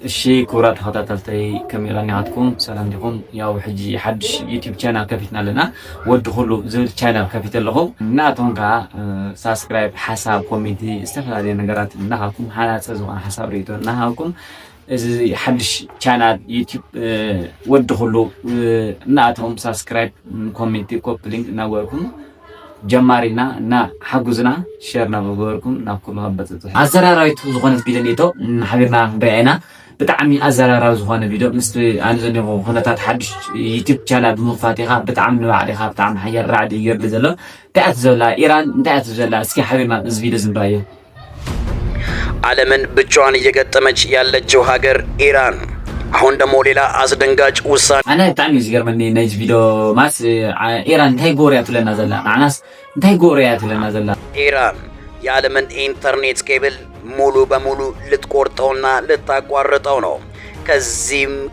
الشيء كورات خططتي كاميراني عندكم سلام عليكم يا حجي حدش يوتيوب channel كفيتنا لنا ودخلوا زول channel كفيت لهم ناتون كا سبسكرايب حساب كوميدي استفادة نجارات نهاكم حالات سزوان حساب ريتو نهاكم إذا حدش channel يوتيوب ودخلوا ناتهم سبسكرايب كوميدي كوبلينج ناوركم جمارينا نا حجزنا شيرنا بقولكم ناكل هبطة عزرارايت زغنت بيدنيتو حبيبنا بعينا بتعمي أزرار زغنا فيديو مثل أنا زني هنا تحدش يوتيوب channel بمفاتيحها بتعمل عليها بتعمل حياة رعد يجرب زلا تعتزلا إيران تعتزلا سكي حبيبنا فيديو زنبايو ዓለምን ብቻዋን እየገጠመች ያለችው ሀገር ኢራን አሁን ደግሞ ሌላ አስደንጋጭ ውሳኔ أنا بتعمل زيرمني نيج فيديو ماس إيران انتهي غوريات لنا زلا معناس انتهي غوريات لنا زلا ኢራን የዓለምን ኢንተርኔት ኬብል ሙሉ በሙሉ ልትቆርጠውና ልታቋርጠው ነው።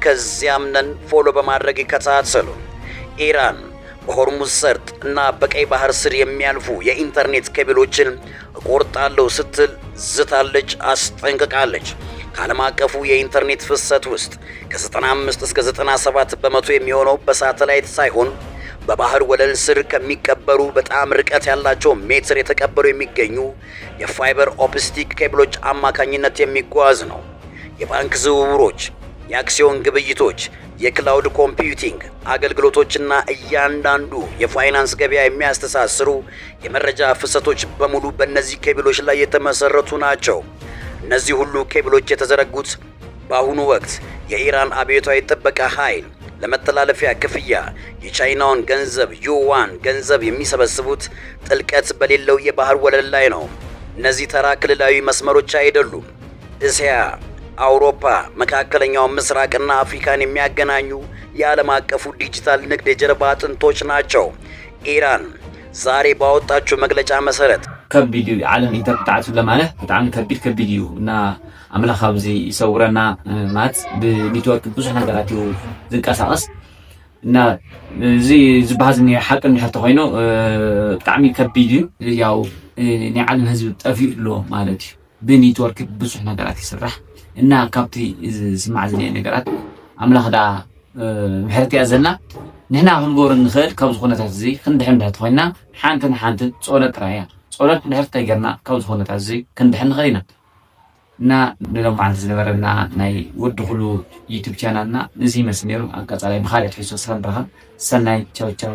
ከዚያም ነን ፎሎ በማድረግ ይከታተሉ። ኢራን በሆርሙዝ ሰርጥ እና በቀይ ባህር ስር የሚያልፉ የኢንተርኔት ኬብሎችን ቆርጣለሁ ስትል ዝታለች፣ አስጠንቅቃለች። ከዓለም አቀፉ የኢንተርኔት ፍሰት ውስጥ ከ95 እስከ 97 በመቶ የሚሆነው በሳተላይት ሳይሆን በባህር ወለል ስር ከሚቀበሩ በጣም ርቀት ያላቸው ሜትር የተቀበሉ የሚገኙ የፋይበር ኦፕቲክ ኬብሎች አማካኝነት የሚጓዝ ነው። የባንክ ዝውውሮች፣ የአክሲዮን ግብይቶች፣ የክላውድ ኮምፒውቲንግ አገልግሎቶችና እያንዳንዱ የፋይናንስ ገበያ የሚያስተሳስሩ የመረጃ ፍሰቶች በሙሉ በእነዚህ ኬብሎች ላይ የተመሰረቱ ናቸው። እነዚህ ሁሉ ኬብሎች የተዘረጉት በአሁኑ ወቅት የኢራን አብዮታዊ ጥበቃ ኃይል ለመተላለፊያ ክፍያ የቻይናውን ገንዘብ ዩዋን ገንዘብ የሚሰበስቡት ጥልቀት በሌለው የባህር ወለል ላይ ነው። እነዚህ ተራ ክልላዊ መስመሮች አይደሉም። እስያ፣ አውሮፓ፣ መካከለኛው ምስራቅና አፍሪካን የሚያገናኙ የዓለም አቀፉ ዲጂታል ንግድ የጀርባ አጥንቶች ናቸው። ኢራን ዛሬ ባወጣችው መግለጫ መሰረት ከቢዲዮ ዓለም ኢንተርኔት ለማለት በጣም ከቢዲዮ እና አምላኽ ኣብዚ ይሰውረና ማለት በኔትወርክ ብዙ ነገራት ዝንቀሳቀስ እና እዚ ዝባዝኒ ሓቂ እንድሕር ኮይኑ ብጣዕሚ ከቢድ ያው ናይ ዓለም ህዝቢ ጠፊኡሎ ማለት እዩ። በኔትወርክ ብዙ ነገራት ይስራሕ እና ካብቲ ዝስማዕ ዝኒአ ነገራት ኣምላኽ ዳ ምሕረት ያዘልና ንሕና ክንገብሮ ንኽእል ካብ ዝኾነታት እዚ ክንድሕን እንድሕር ኮይና ሓንቲ ጸሎት ራያ ጸሎት እንድሕር ተገርና ካብ ዝኾነታት እዚ ክንድሕን ንኽእል ኢና እና ንሎም ማለት ዝነበረና ናይ ወዲ ኩሉ ዩቲዩብ ቻናልና እዚ ይመስል ነይሩ። ኣቀጻላይ ብኻልእ ትሕዝቶ ስለ ንረኸብ ሰናይ ቻው ቻው።